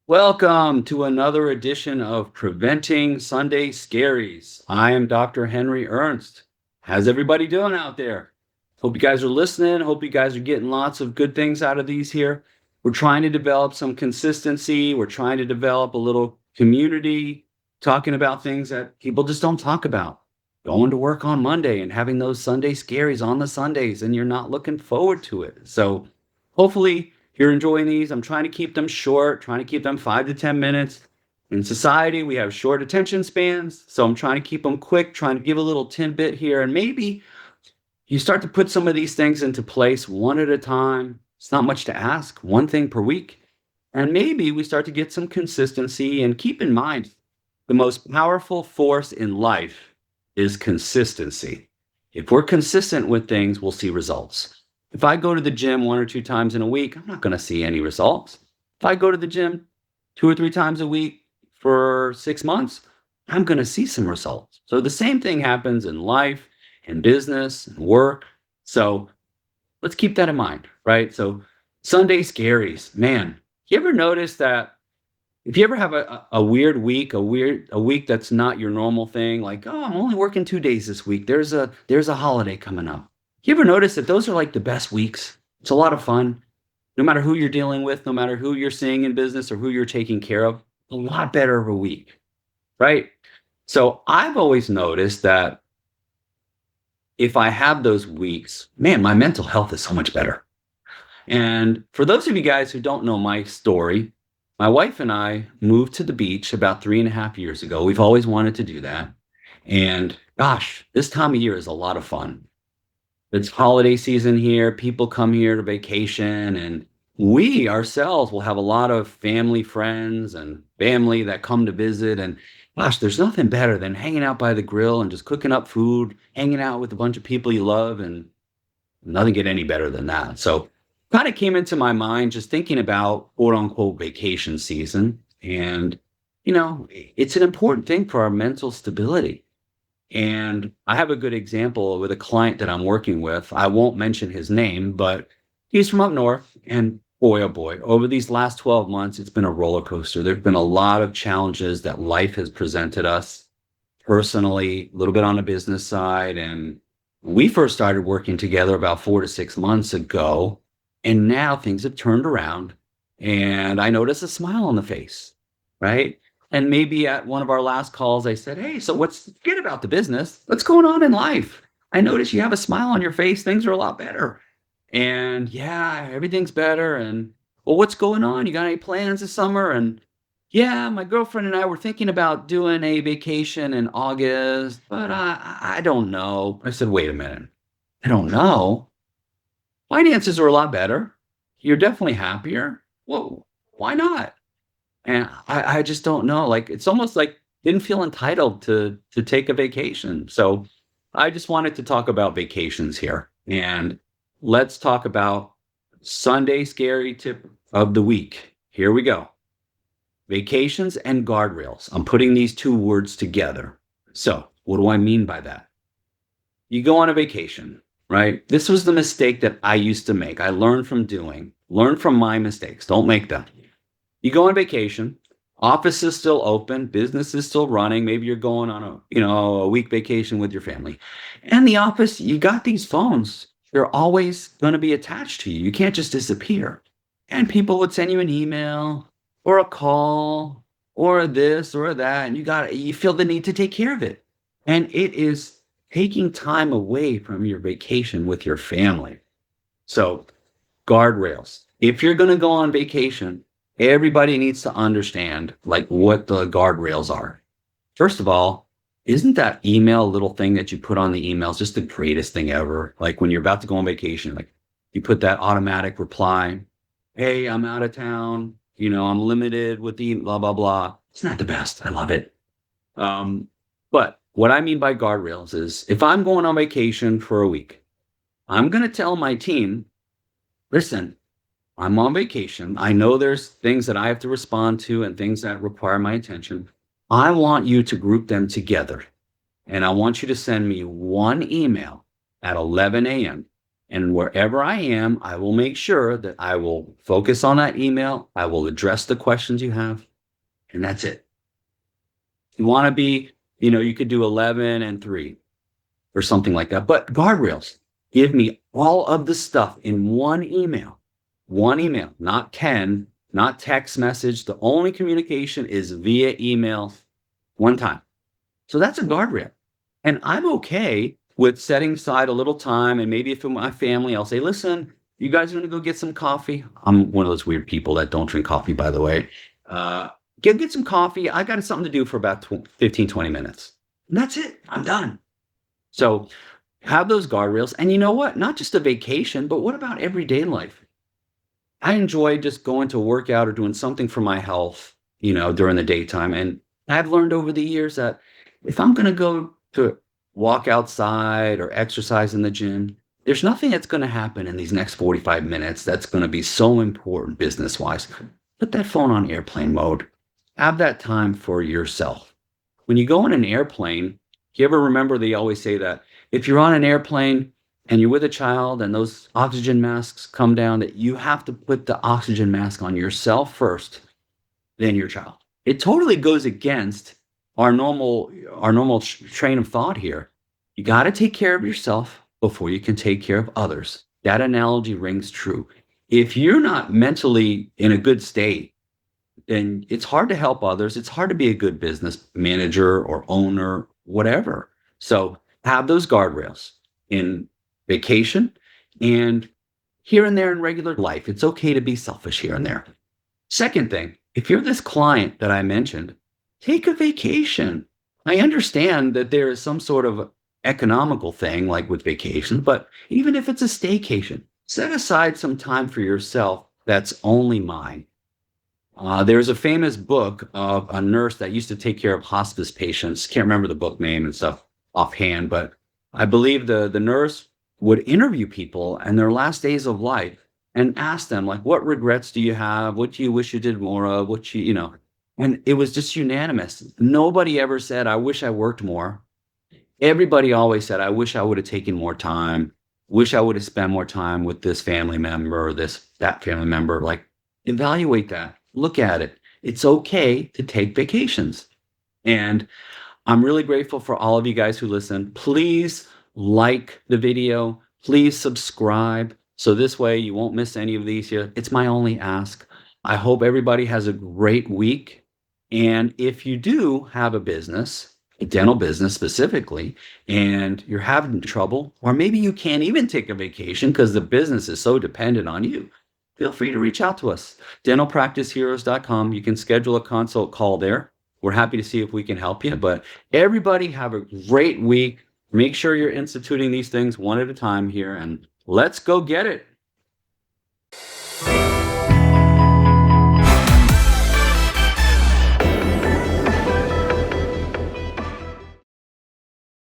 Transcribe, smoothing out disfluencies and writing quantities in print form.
Welcome to another edition of Preventing Sunday Scaries. I am Dr. Henry Ernst. How's everybody doing out there? Hope you guys are listening. Hope you guys are getting lots of good things out of these here. We're trying to develop some consistency. We're trying to develop a little community, talking about things that people just don't talk about. Going to work on Monday and having those Sunday scaries on the Sundays, and you're not looking forward to it. So hopefully you're enjoying these. I'm trying to keep them short, trying to keep them 5 to 10 minutes. In society, we have short attention spans. So I'm trying to keep them quick, trying to give a little tidbit here. And maybe you start to put some of these things into place one at a time. It's not much to ask, one thing per week. And maybe we start to get some consistency. And keep in mind, the most powerful force in life is consistency. If we're consistent with things, we'll see results. If I go to the gym 1 or 2 times in a week, I'm not going to see any results. If I go to the gym 2 or 3 times a week for 6 months, I'm going to see some results. So the same thing happens in life, in business, and work. So let's keep that in mind, right? So Sunday scaries, man, you ever notice that if you ever have a weird week, a week that's not your normal thing, like, oh, I'm only working 2 days this week. There's a holiday coming up. You ever notice that those are like the best weeks? It's a lot of fun. No matter who you're dealing with, no matter who you're seeing in business or who you're taking care of, a lot better of a week, right? So I've always noticed that if I have those weeks, man, my mental health is so much better. And for those of you guys who don't know my story, my wife and I moved to the beach about 3.5 years ago. We've always wanted to do that. And gosh, this time of year is a lot of fun. It's holiday season here. People come here to vacation, and we ourselves will have a lot of family friends and family that come to visit. And gosh, there's nothing better than hanging out by the grill and just cooking up food, hanging out with a bunch of people you love, and nothing get any better than that. So kind of came into my mind just thinking about quote unquote vacation season. And, it's an important thing for our mental stability. And I have a good example with a client that I'm working with. I won't mention his name, but he's from up north. And boy, oh boy, over these last 12 months, it's been a roller coaster. There's been a lot of challenges that life has presented us personally, a little bit on the business side. And we first started working together about 4 to 6 months ago. And now things have turned around. And I notice a smile on the face, right? And maybe at one of our last calls, I said, hey, so forget about the business. What's going on in life? I notice you have a smile on your face. Things are a lot better. And yeah, everything's better. And well, what's going on? You got any plans this summer? And yeah, my girlfriend and I were thinking about doing a vacation in August, but I don't know. I said, wait a minute. I don't know. Finances are a lot better. You're definitely happier. Well, why not? And I just don't know. Like it's almost like didn't feel entitled to take a vacation. So I just wanted to talk about vacations here. And let's talk about Sunday scary tip of the week. Here we go. Vacations and guardrails. I'm putting these two words together. So what do I mean by that? You go on a vacation, right? This was the mistake that I used to make. I learned from my mistakes. Don't make them. You go on vacation, office is still open, business is still running. Maybe you're going on a week vacation with your family. And the office, you got these phones. They're always going to be attached to you. You can't just disappear. And people would send you an email or a call or this or that, and you feel the need to take care of it. And it is taking time away from your vacation with your family. So, guardrails. If you're going to go on vacation, everybody needs to understand like what the guardrails are. First of all, isn't that email little thing that you put on the emails just the greatest thing ever? Like when you're about to go on vacation, like you put that automatic reply, hey, I'm out of town, I'm limited with the blah, blah, blah. It's not the best. I love it. But what I mean by guardrails is if I'm going on vacation for a week, I'm going to tell my team, listen, I'm on vacation. I know there's things that I have to respond to and things that require my attention. I want you to group them together. And I want you to send me one email at 11 a.m. And wherever I am, I will make sure that I will focus on that email. I will address the questions you have, and that's it. You want to be, you could do 11 and 3 or something like that. But guardrails, give me all of the stuff in one email, not 10, not text message. The only communication is via email one time. So that's a guardrail. And I'm okay with setting aside a little time. And maybe if it's my family, I'll say, listen, you guys are going to go get some coffee. I'm one of those weird people that don't drink coffee, by the way. Get some coffee. I got something to do for about 15, 20 minutes. And that's it. I'm done. So have those guardrails. And you know what? Not just a vacation, but what about everyday life? I enjoy just going to work out or doing something for my health, during the daytime. And I've learned over the years that if I'm going to go to walk outside or exercise in the gym, there's nothing that's going to happen in these next 45 minutes that's going to be so important business wise. Put that phone on airplane mode. Have that time for yourself. When you go in an airplane, you ever remember they always say that if you're on an airplane and you're with a child and those oxygen masks come down, that you have to put the oxygen mask on yourself first, then your child. It totally goes against our normal train of thought here. You got to take care of yourself before you can take care of others. That analogy rings true. If you're not mentally in a good state, then it's hard to help others. It's hard to be a good business manager or owner, whatever. So have those guardrails in vacation and here and there in regular life. It's okay to be selfish here and there. Second thing, if you're this client that I mentioned, take a vacation. I understand that there is some sort of economical thing like with vacations, but even if it's a staycation, set aside some time for yourself that's only mine. There's a famous book of a nurse that used to take care of hospice patients. Can't remember the book name and stuff offhand, but I believe the nurse would interview people in their last days of life and ask them, like, what regrets do you have? What do you wish you did more of? And it was just unanimous. Nobody ever said, I wish I worked more. Everybody always said, I wish I would have taken more time. Wish I would have spent more time with this family member or that family member. Like, evaluate that. Look at it. It's okay to take vacations. And I'm really grateful for all of you guys who listen. Please like the video. Please subscribe. So this way you won't miss any of these here. It's my only ask. I hope everybody has a great week. And if you do have a business, a dental business specifically, and you're having trouble, or maybe you can't even take a vacation because the business is so dependent on you, feel free to reach out to us. dentalpracticeheroes.com. You can schedule a consult call there. We're happy to see if we can help you. But everybody have a great week. Make sure you're instituting these things one at a time here, and let's go get it.